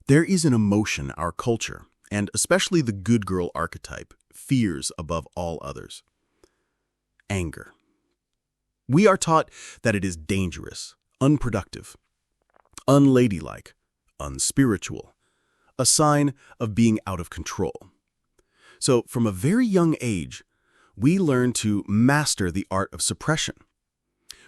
There is an emotion our culture, and especially the good girl archetype, fears above all others. Anger. We are taught that it is dangerous, unproductive, unladylike, unspiritual, a sign of being out of control. So from a very young age, we learn to master the art of suppression.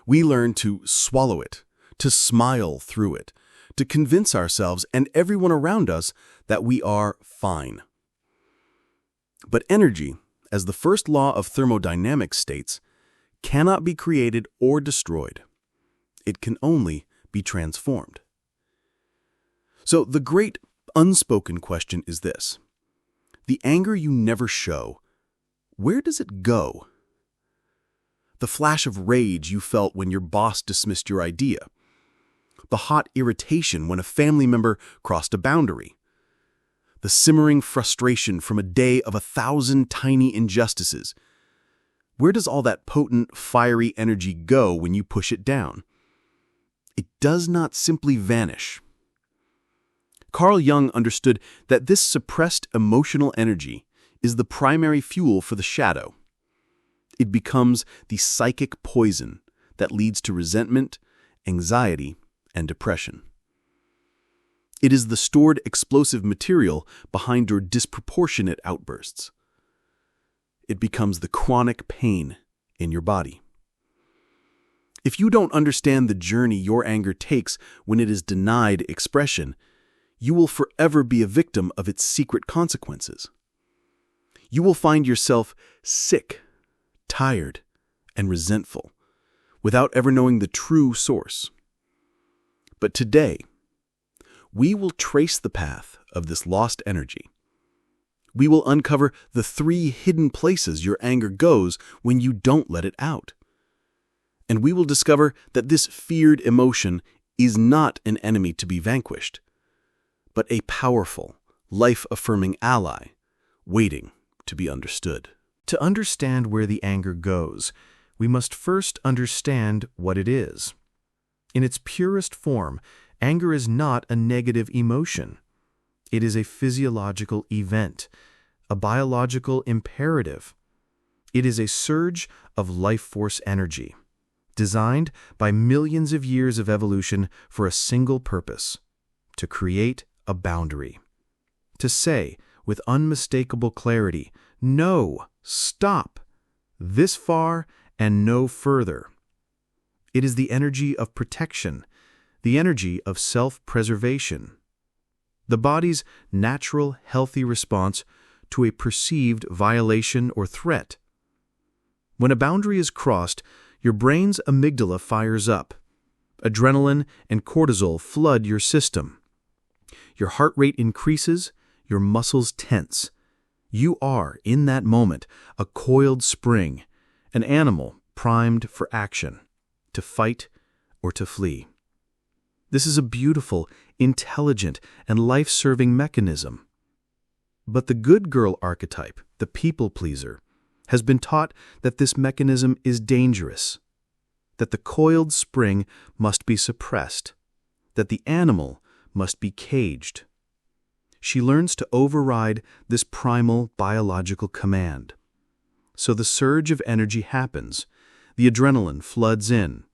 We learn to swallow it, to smile through it, to convince ourselves and everyone around us that we are fine. But energy, as the first law of thermodynamics states, cannot be created or destroyed. It can only be transformed. So the great unspoken question is this: the anger you never show, where does it go? The flash of rage you felt when your boss dismissed your idea. The hot irritation when a family member crossed a boundary. The simmering frustration from a day of 1,000 tiny injustices. Where does all that potent, fiery energy go when you push it down? It does not simply vanish. Carl Jung understood that this suppressed emotional energy is the primary fuel for the shadow. It becomes the psychic poison that leads to resentment, anxiety, and depression. It is the stored explosive material behind your disproportionate outbursts. It becomes the chronic pain in your body. If you don't understand the journey your anger takes when it is denied expression, you will forever be a victim of its secret consequences. You will find yourself sick, tired, and resentful, without ever knowing the true source. But today, we will trace the path of this lost energy. We will uncover the 3 hidden places your anger goes when you don't let it out. And we will discover that this feared emotion is not an enemy to be vanquished, but a powerful, life-affirming ally waiting to be understood. To understand where the anger goes, we must first understand what it is. In its purest form, anger is not a negative emotion. It is a physiological event, a biological imperative. It is a surge of life force energy, designed by millions of years of evolution for a single purpose: to create a boundary. To say, with unmistakable clarity, no, stop, this far and no further. It is the energy of protection, the energy of self-preservation, the body's natural, healthy response to a perceived violation or threat. When a boundary is crossed, your brain's amygdala fires up. Adrenaline and cortisol flood your system. Your heart rate increases, your muscles tense. You are, in that moment, a coiled spring, an animal primed for action, to fight or to flee. This is a beautiful, intelligent, and life-serving mechanism. But the good girl archetype, the people pleaser, has been taught that this mechanism is dangerous, that the coiled spring must be suppressed, that the animal must be caged. She learns to override this primal biological command. So the surge of energy happens, the adrenaline floods in,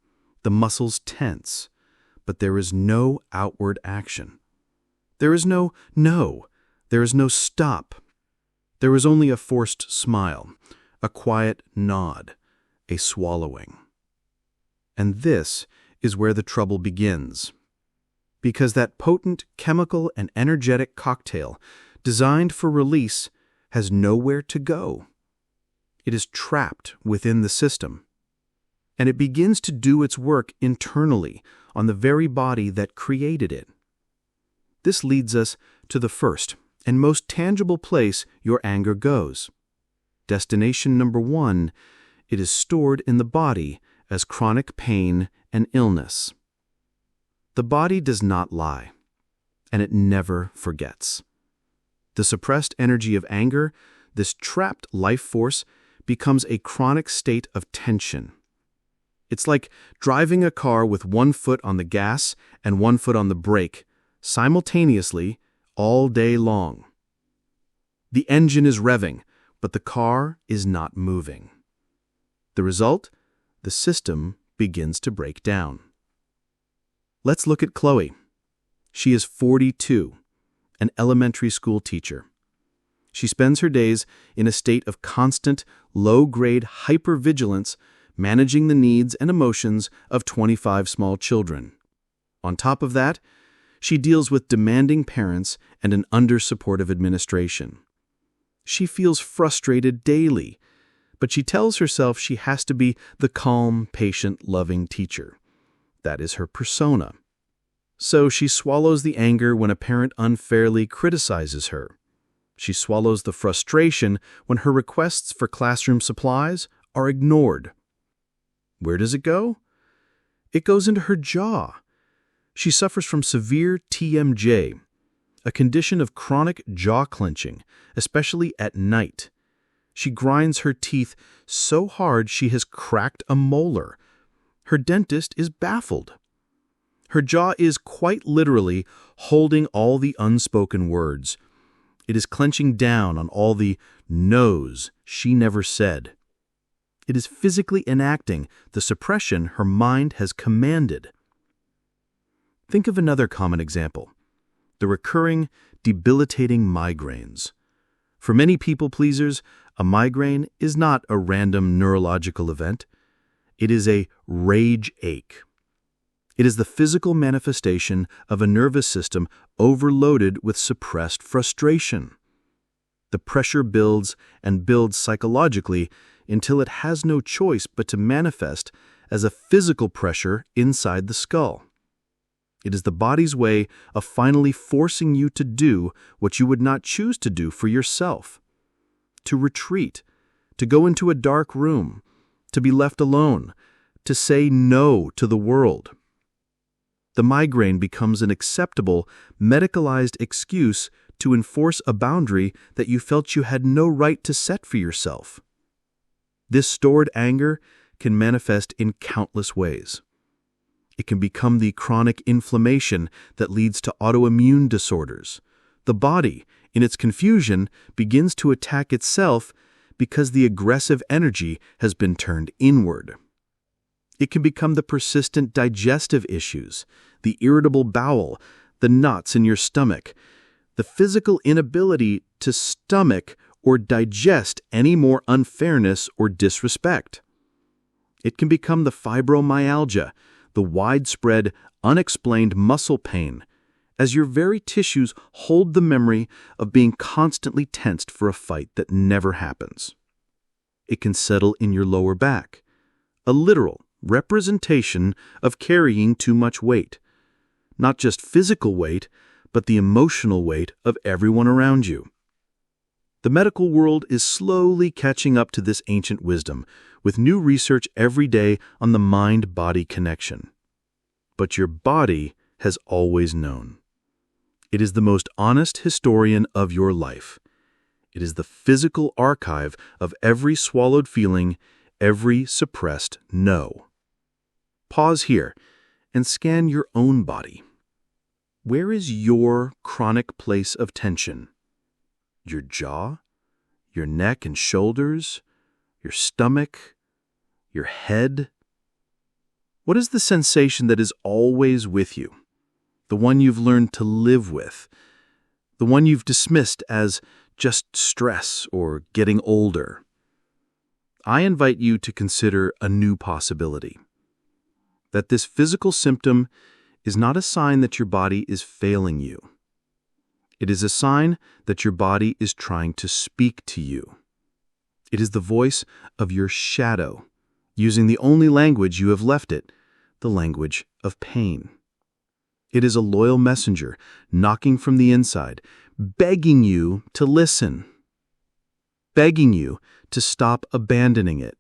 the muscles tense, but there is no outward action. There is no no, there is no stop. There is only a forced smile, a quiet nod, a swallowing. And this is where the trouble begins. Because that potent chemical and energetic cocktail, designed for release, has nowhere to go. It is trapped within the system. And it begins to do its work internally on the very body that created it. This leads us to the first and most tangible place your anger goes. Destination number 1, it is stored in the body as chronic pain and illness. The body does not lie, and it never forgets. The suppressed energy of anger, this trapped life force, becomes a chronic state of tension. It's like driving a car with one foot on the gas and one foot on the brake, simultaneously, all day long. The engine is revving, but the car is not moving. The result? The system begins to break down. Let's look at Chloe. She is 42, an elementary school teacher. She spends her days in a state of constant, low-grade hypervigilance, managing the needs and emotions of 25 small children. On top of that, she deals with demanding parents and an under-supportive administration. She feels frustrated daily, but she tells herself she has to be the calm, patient, loving teacher. That is her persona. So she swallows the anger when a parent unfairly criticizes her. She swallows the frustration when her requests for classroom supplies are ignored. Where does it go? It goes into her jaw. She suffers from severe TMJ, a condition of chronic jaw clenching, especially at night. She grinds her teeth so hard she has cracked a molar. Her dentist is baffled. Her jaw is quite literally holding all the unspoken words. It is clenching down on all the no's she never said. It is physically enacting the suppression her mind has commanded. Think of another common example: the recurring, debilitating migraines. For many people-pleasers, a migraine is not a random neurological event. It is a rage ache. It is the physical manifestation of a nervous system overloaded with suppressed frustration. The pressure builds and builds psychologically until it has no choice but to manifest as a physical pressure inside the skull. It is the body's way of finally forcing you to do what you would not choose to do for yourself. To retreat, to go into a dark room, to be left alone, to say no to the world. The migraine becomes an acceptable, medicalized excuse to enforce a boundary that you felt you had no right to set for yourself. This stored anger can manifest in countless ways. It can become the chronic inflammation that leads to autoimmune disorders. The body, in its confusion, begins to attack itself because the aggressive energy has been turned inward. It can become the persistent digestive issues, the irritable bowel, the knots in your stomach, the physical inability to stomach or digest any more unfairness or disrespect. It can become the fibromyalgia, the widespread, unexplained muscle pain, as your very tissues hold the memory of being constantly tensed for a fight that never happens. It can settle in your lower back, a literal representation of carrying too much weight. Not just physical weight, but the emotional weight of everyone around you. The medical world is slowly catching up to this ancient wisdom, with new research every day on the mind-body connection. But your body has always known. It is the most honest historian of your life. It is the physical archive of every swallowed feeling, every suppressed no. Pause here and scan your own body. Where is your chronic place of tension? Your jaw? Your neck and shoulders? Your stomach? Your head? What is the sensation that is always with you? The one you've learned to live with? The one you've dismissed as just stress or getting older? I invite you to consider a new possibility. That this physical symptom is not a sign that your body is failing you. It is a sign that your body is trying to speak to you. It is the voice of your shadow, using the only language you have left it, the language of pain. It is a loyal messenger, knocking from the inside, begging you to listen, begging you to stop abandoning it,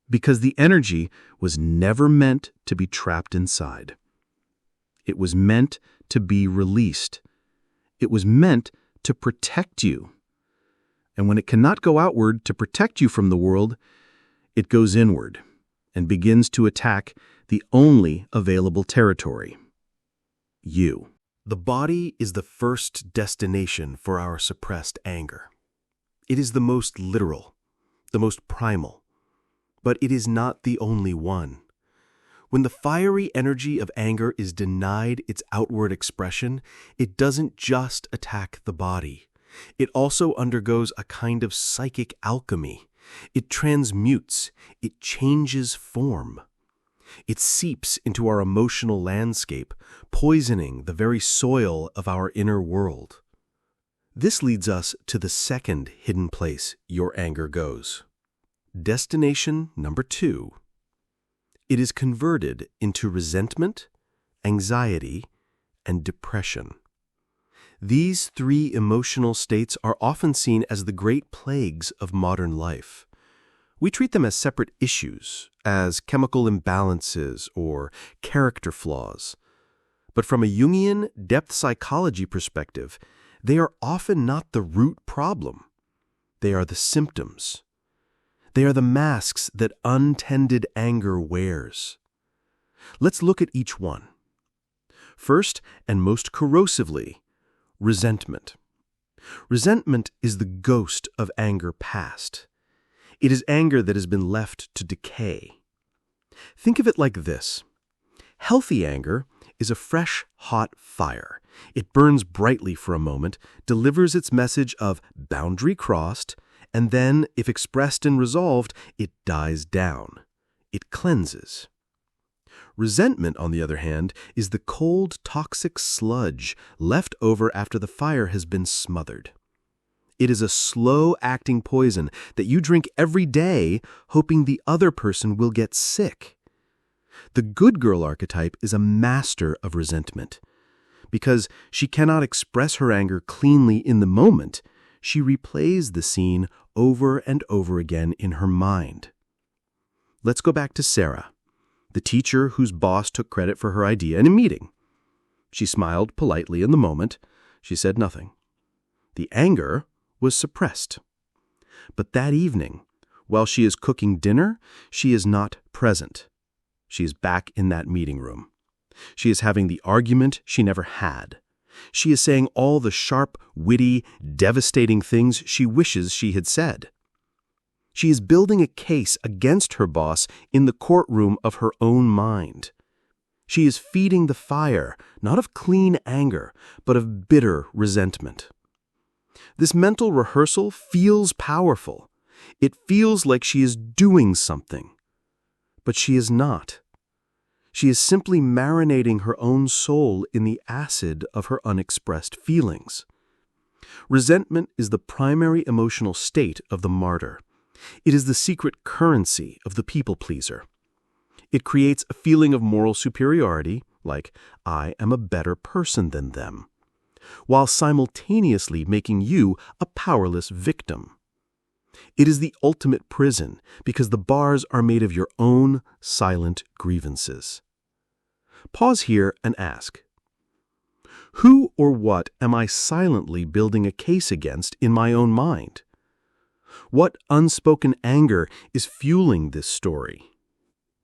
because the energy was never meant to be trapped inside. It was meant to be released. It was meant to protect you. And when it cannot go outward to protect you from the world, it goes inward and begins to attack the only available territory: you. The body is the first destination for our suppressed anger. It is the most literal, the most primal, but it is not the only one. When the fiery energy of anger is denied its outward expression, it doesn't just attack the body. It also undergoes a kind of psychic alchemy. It transmutes, it changes form. It seeps into our emotional landscape, poisoning the very soil of our inner world. This leads us to the second hidden place your anger goes. Destination number 2. It is converted into resentment, anxiety, and depression. These 3 emotional states are often seen as the great plagues of modern life. We treat them as separate issues, as chemical imbalances or character flaws. But from a Jungian depth psychology perspective, they are often not the root problem. They are the symptoms. They are the masks that untended anger wears. Let's look at each one. First, and most corrosively, resentment. Resentment is the ghost of anger past. It is anger that has been left to decay. Think of it like this. Healthy anger is a fresh, hot fire. It burns brightly for a moment, delivers its message of boundary crossed, and then, if expressed and resolved, it dies down. It cleanses. Resentment, on the other hand, is the cold, toxic sludge left over after the fire has been smothered. It is a slow-acting poison that you drink every day, hoping the other person will get sick. The good girl archetype is a master of resentment. Because she cannot express her anger cleanly in the moment, she replays the scene over and over again in her mind. Let's go back to Sarah, the teacher whose boss took credit for her idea in a meeting. She smiled politely in the moment. She said nothing. The anger was suppressed. But that evening, while she is cooking dinner, she is not present. She is back in that meeting room. She is having the argument she never had. She is saying all the sharp, witty, devastating things she wishes she had said. She is building a case against her boss in the courtroom of her own mind. She is feeding the fire, not of clean anger, but of bitter resentment. This mental rehearsal feels powerful. It feels like she is doing something. But she is not. She is simply marinating her own soul in the acid of her unexpressed feelings. Resentment is the primary emotional state of the martyr. It is the secret currency of the people-pleaser. It creates a feeling of moral superiority, like, I am a better person than them, while simultaneously making you a powerless victim. It is the ultimate prison because the bars are made of your own silent grievances. Pause here and ask, who or what am I silently building a case against in my own mind? What unspoken anger is fueling this story?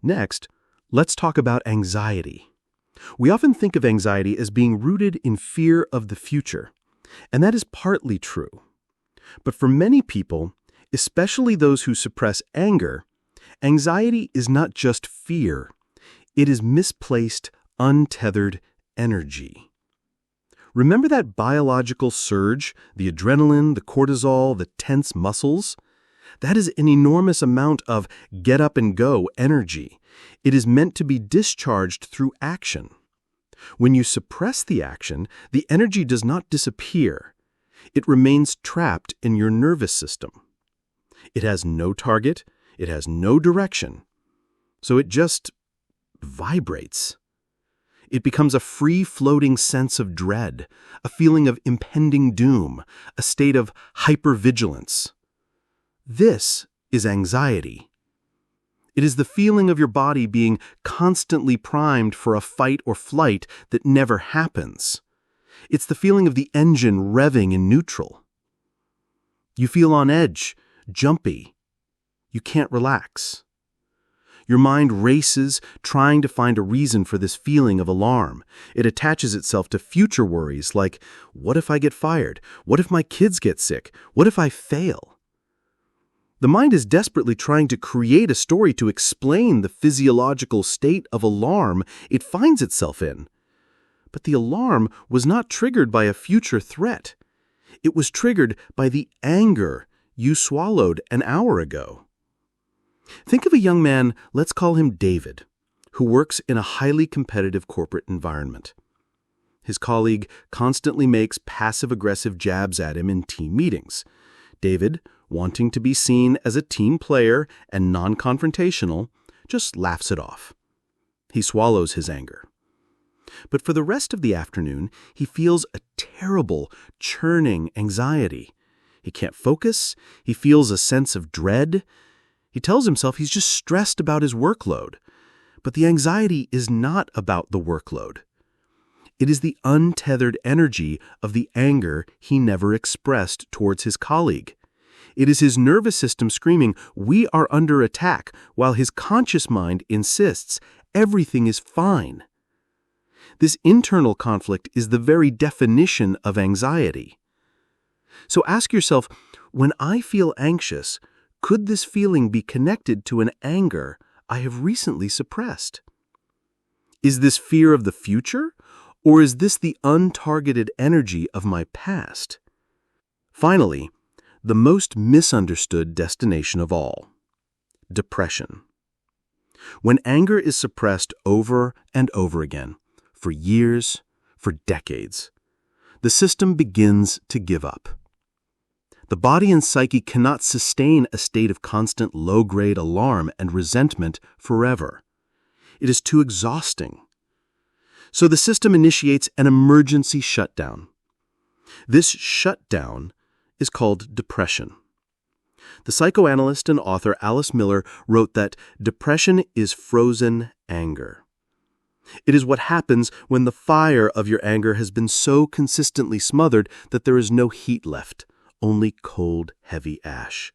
Next, let's talk about anxiety. We often think of anxiety as being rooted in fear of the future, and that is partly true. But for many people, especially those who suppress anger, anxiety is not just fear. It is misplaced, untethered energy. Remember that biological surge, the adrenaline, the cortisol, the tense muscles? That is an enormous amount of get up and go energy. It is meant to be discharged through action. When you suppress the action, the energy does not disappear. It remains trapped in your nervous system. It has no target, it has no direction, so it just vibrates. It becomes a free-floating sense of dread, a feeling of impending doom, a state of hypervigilance. This is anxiety. It is the feeling of your body being constantly primed for a fight or flight that never happens. It's the feeling of the engine revving in neutral. You feel on edge, jumpy. You can't relax. Your mind races, trying to find a reason for this feeling of alarm. It attaches itself to future worries like, what if I get fired? What if my kids get sick? What if I fail? The mind is desperately trying to create a story to explain the physiological state of alarm it finds itself in. But the alarm was not triggered by a future threat. It was triggered by the anger you swallowed an hour ago. Think of a young man, let's call him David, who works in a highly competitive corporate environment. His colleague constantly makes passive-aggressive jabs at him in team meetings. David, wanting to be seen as a team player and non-confrontational, just laughs it off. He swallows his anger. But for the rest of the afternoon, he feels a terrible, churning anxiety. He can't focus. He feels a sense of dread. He tells himself he's just stressed about his workload. But the anxiety is not about the workload. It is the untethered energy of the anger he never expressed towards his colleague. It is his nervous system screaming, "We are under attack," while his conscious mind insists everything is fine. This internal conflict is the very definition of anxiety. So ask yourself, when I feel anxious, could this feeling be connected to an anger I have recently suppressed? Is this fear of the future, or is this the untargeted energy of my past? Finally, the most misunderstood destination of all: depression. When anger is suppressed over and over again, for years, for decades, the system begins to give up. The body and psyche cannot sustain a state of constant low-grade alarm and resentment forever. It is too exhausting. So the system initiates an emergency shutdown. This shutdown is called depression. The psychoanalyst and author Alice Miller wrote that depression is frozen anger. It is what happens when the fire of your anger has been so consistently smothered that there is no heat left, only cold, heavy ash.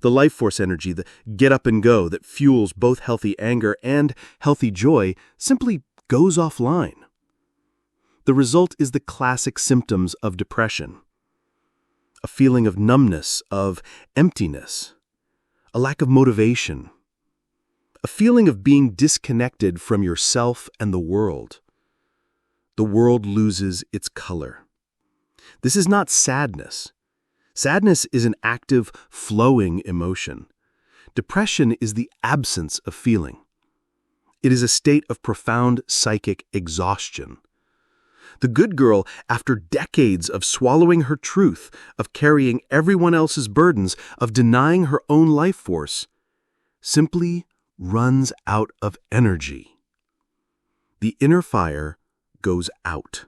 The life force energy, the get up and go that fuels both healthy anger and healthy joy, simply goes offline. The result is the classic symptoms of depression: a feeling of numbness, of emptiness, a lack of motivation, a feeling of being disconnected from yourself and the world. The world loses its color. This is not sadness. Sadness is an active, flowing emotion. Depression is the absence of feeling. It is a state of profound psychic exhaustion. The good girl, after decades of swallowing her truth, of carrying everyone else's burdens, of denying her own life force, simply runs out of energy. The inner fire goes out.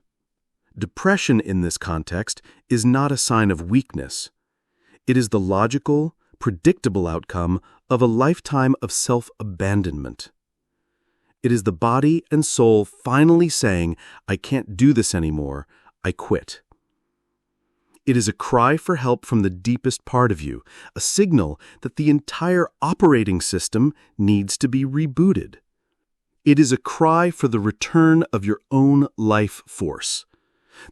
Depression in this context is not a sign of weakness. It is the logical, predictable outcome of a lifetime of self-abandonment. It is the body and soul finally saying, "I can't do this anymore, I quit." It is a cry for help from the deepest part of you, a signal that the entire operating system needs to be rebooted. It is a cry for the return of your own life force,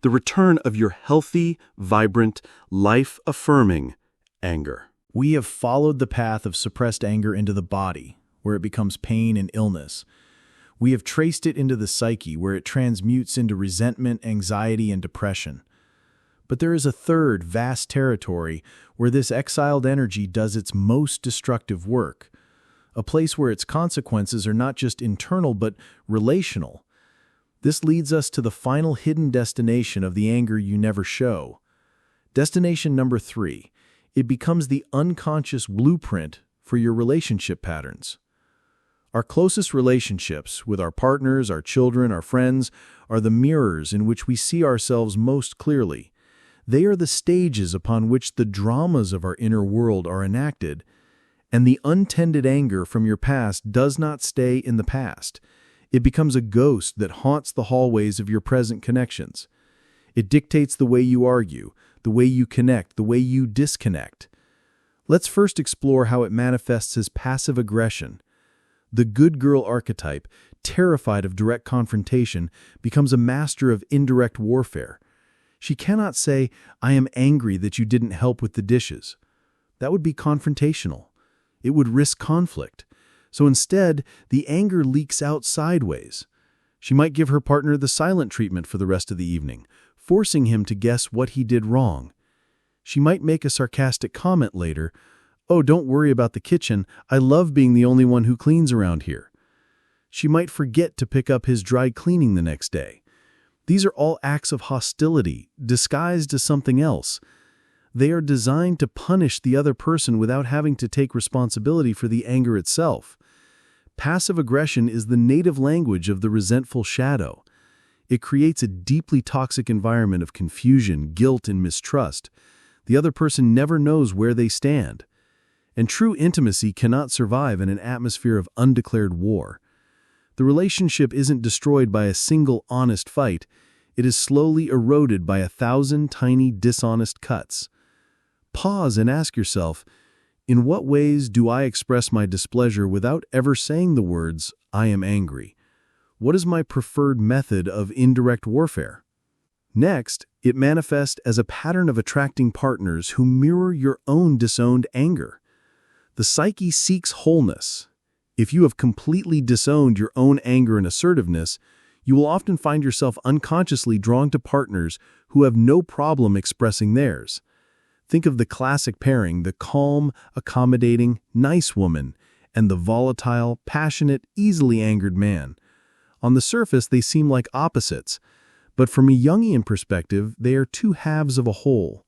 the return of your healthy, vibrant, life-affirming anger. We have followed the path of suppressed anger into the body, where it becomes pain and illness. We have traced it into the psyche, where it transmutes into resentment, anxiety, and depression. But there is a third, vast territory where this exiled energy does its most destructive work, a place where its consequences are not just internal but relational. This leads us to the final hidden destination of the anger you never show. Destination number 3. It becomes the unconscious blueprint for your relationship patterns. Our closest relationships with our partners, our children, our friends are the mirrors in which we see ourselves most clearly. They are the stages upon which the dramas of our inner world are enacted, and the untended anger from your past does not stay in the past. It becomes a ghost that haunts the hallways of your present connections. It dictates the way you argue, the way you connect, the way you disconnect. Let's first explore how it manifests as passive aggression. The good girl archetype, terrified of direct confrontation, becomes a master of indirect warfare. She cannot say, "I am angry that you didn't help with the dishes." That would be confrontational. It would risk conflict. So instead, the anger leaks out sideways. She might give her partner the silent treatment for the rest of the evening, forcing him to guess what he did wrong. She might make a sarcastic comment later, "Oh, don't worry about the kitchen. I love being the only one who cleans around here." She might forget to pick up his dry cleaning the next day. These are all acts of hostility, disguised as something else. They are designed to punish the other person without having to take responsibility for the anger itself. Passive aggression is the native language of the resentful shadow. It creates a deeply toxic environment of confusion, guilt, and mistrust. The other person never knows where they stand. And true intimacy cannot survive in an atmosphere of undeclared war. The relationship isn't destroyed by a single honest fight. It is slowly eroded by 1,000 tiny dishonest cuts. Pause and ask yourself, in what ways do I express my displeasure without ever saying the words, "I am angry"? What is my preferred method of indirect warfare? Next, it manifests as a pattern of attracting partners who mirror your own disowned anger. The psyche seeks wholeness. If you have completely disowned your own anger and assertiveness, you will often find yourself unconsciously drawn to partners who have no problem expressing theirs. Think of the classic pairing, the calm, accommodating, nice woman, and the volatile, passionate, easily angered man. On the surface, they seem like opposites, but from a Jungian perspective, they are two halves of a whole.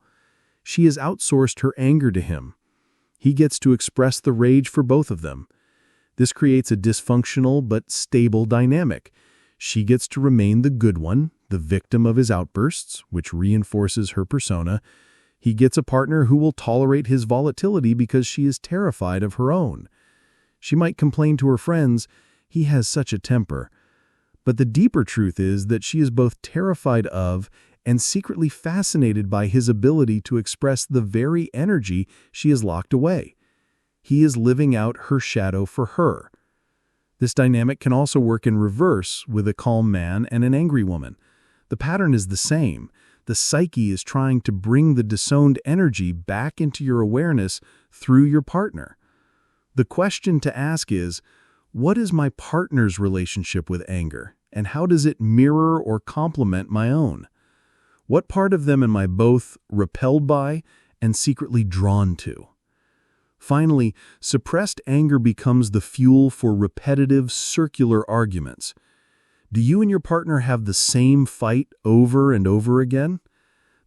She has outsourced her anger to him. He gets to express the rage for both of them. This creates a dysfunctional but stable dynamic. She gets to remain the good one, the victim of his outbursts, which reinforces her persona. He gets a partner who will tolerate his volatility because she is terrified of her own. She might complain to her friends, "He has such a temper." But the deeper truth is that she is both terrified of and secretly fascinated by his ability to express the very energy she has locked away. He is living out her shadow for her. This dynamic can also work in reverse with a calm man and an angry woman. The pattern is the same. The psyche is trying to bring the disowned energy back into your awareness through your partner. The question to ask is, what is my partner's relationship with anger, and how does it mirror or complement my own? What part of them am I both repelled by and secretly drawn to? Finally, suppressed anger becomes the fuel for repetitive, circular arguments. Do you and your partner have the same fight over and over again?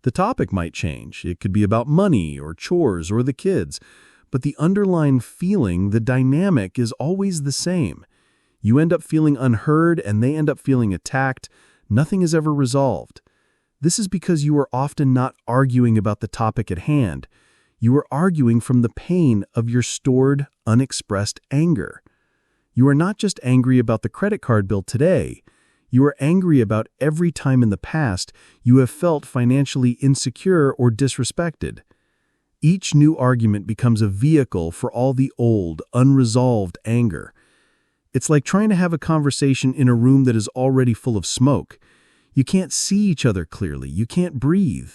The topic might change. It could be about money or chores or the kids, but the underlying feeling, the dynamic, is always the same. You end up feeling unheard and they end up feeling attacked. Nothing is ever resolved. This is because you are often not arguing about the topic at hand. You are arguing from the pain of your stored, unexpressed anger. You are not just angry about the credit card bill today. You are angry about every time in the past you have felt financially insecure or disrespected. Each new argument becomes a vehicle for all the old, unresolved anger. It's like trying to have a conversation in a room that is already full of smoke. You can't see each other clearly. You can't breathe.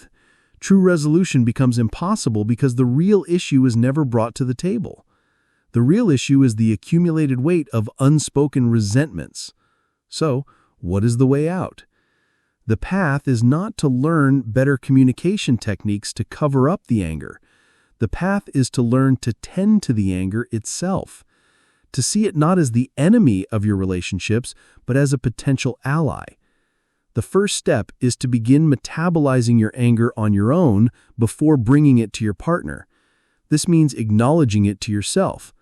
True resolution becomes impossible because the real issue is never brought to the table. The real issue is the accumulated weight of unspoken resentments. So, what is the way out? The path is not to learn better communication techniques to cover up the anger. The path is to learn to tend to the anger itself, to see it not as the enemy of your relationships, but as a potential ally. The first step is to begin metabolizing your anger on your own before bringing it to your partner. This means acknowledging it to yourself.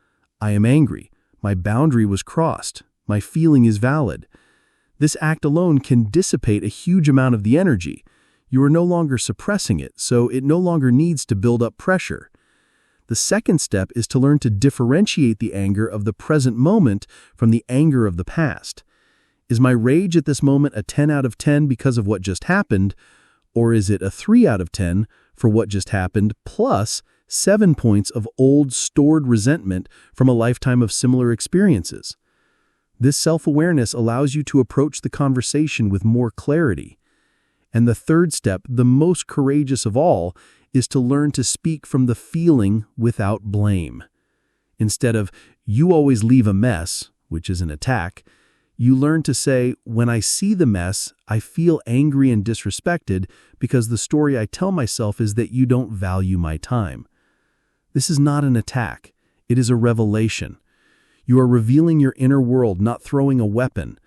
I am angry. My boundary was crossed. My feeling is valid. This act alone can dissipate a huge amount of the energy. You are no longer suppressing it, so it no longer needs to build up pressure. The second step is to learn to differentiate the anger of the present moment from the anger of the past. Is my rage at this moment a 10 out of 10 because of what just happened, or is it a 3 out of 10 for what just happened plus 7 points of old stored resentment from a lifetime of similar experiences? This self-awareness allows you to approach the conversation with more clarity. And the third step, the most courageous of all, is to learn to speak from the feeling without blame. Instead of, "You always leave a mess," which is an attack, you learn to say, "When I see the mess, I feel angry and disrespected because the story I tell myself is that you don't value my time." This is not an attack. It is a revelation. You are revealing your inner world, not throwing a weapon.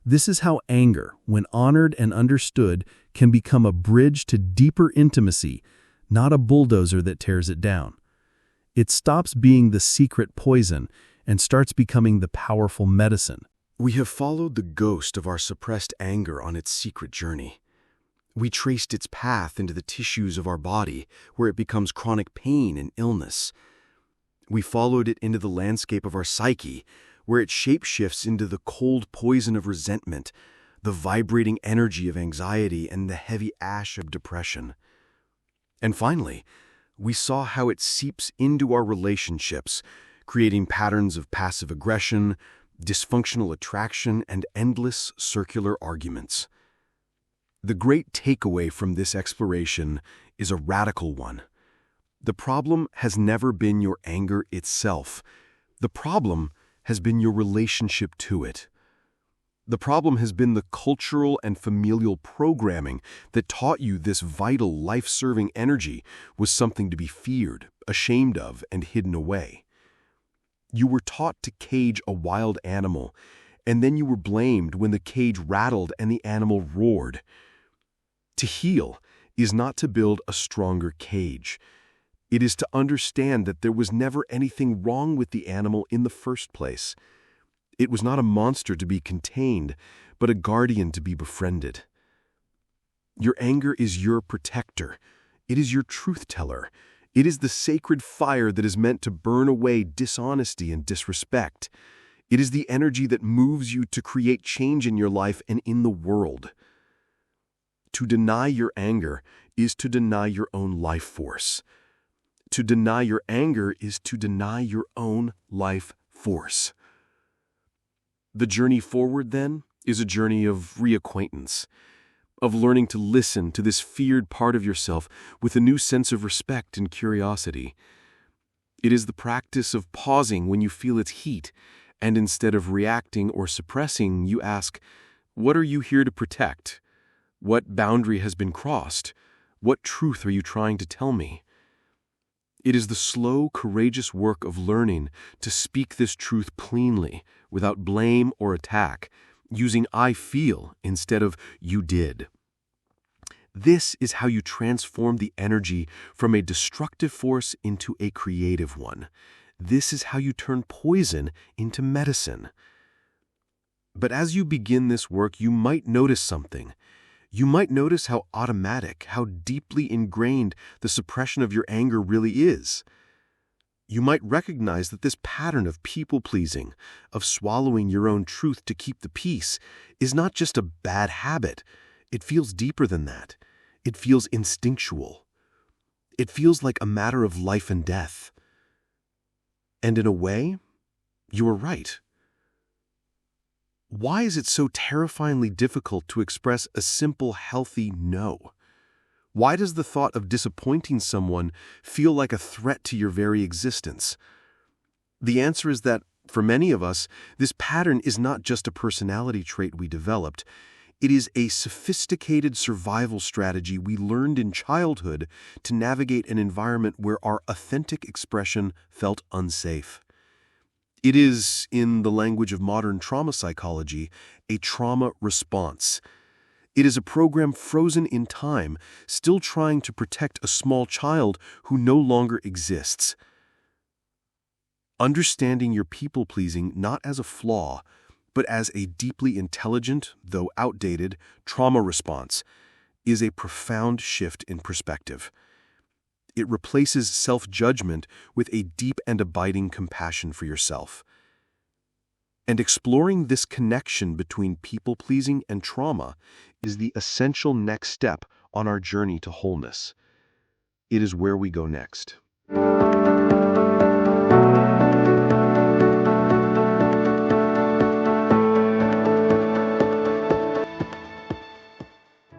This is how anger, when honored and understood, can become a bridge to deeper intimacy, not a bulldozer that tears it down. It stops being the secret poison and starts becoming the powerful medicine. We have followed the ghost of our suppressed anger on its secret journey. We traced its path into the tissues of our body, where it becomes chronic pain and illness. We followed it into the landscape of our psyche, where it shapeshifts into the cold poison of resentment, the vibrating energy of anxiety, and the heavy ash of depression. And finally, we saw how it seeps into our relationships, creating patterns of passive aggression, dysfunctional attraction, and endless circular arguments. The great takeaway from this exploration is a radical one. The problem has never been your anger itself. The problem has been your relationship to it. The problem has been the cultural and familial programming that taught you this vital, life-serving energy was something to be feared, ashamed of, and hidden away. You were taught to cage a wild animal, and then you were blamed when the cage rattled and the animal roared. To heal is not to build a stronger cage. It is to understand that there was never anything wrong with the animal in the first place. It was not a monster to be contained, but a guardian to be befriended. Your anger is your protector. It is your truth teller. It is the sacred fire that is meant to burn away dishonesty and disrespect. It is the energy that moves you to create change in your life and in the world. To deny your anger is to deny your own life force. To deny your anger is to deny your own life force. The journey forward, then, is a journey of reacquaintance, of learning to listen to this feared part of yourself with a new sense of respect and curiosity. It is the practice of pausing when you feel its heat, and instead of reacting or suppressing, you ask, "What are you here to protect? What boundary has been crossed? What truth are you trying to tell me?" It is the slow, courageous work of learning to speak this truth cleanly, without blame or attack, using "I feel" instead of "you did." This is how you transform the energy from a destructive force into a creative one. This is how you turn poison into medicine. But as you begin this work, you might notice something. You might notice how automatic, how deeply ingrained the suppression of your anger really is. You might recognize that this pattern of people-pleasing, of swallowing your own truth to keep the peace, is not just a bad habit. It feels deeper than that. It feels instinctual. It feels like a matter of life and death. And in a way, you are right. Why is it so terrifyingly difficult to express a simple, healthy no? Why does the thought of disappointing someone feel like a threat to your very existence? The answer is that, for many of us, this pattern is not just a personality trait we developed. It is a sophisticated survival strategy we learned in childhood to navigate an environment where our authentic expression felt unsafe. It is, in the language of modern trauma psychology, a trauma response. It is a program frozen in time, still trying to protect a small child who no longer exists. Understanding your people-pleasing not as a flaw, but as a deeply intelligent, though outdated, trauma response is a profound shift in perspective. It replaces self-judgment with a deep and abiding compassion for yourself. And exploring this connection between people-pleasing and trauma is the essential next step on our journey to wholeness. It is where we go next.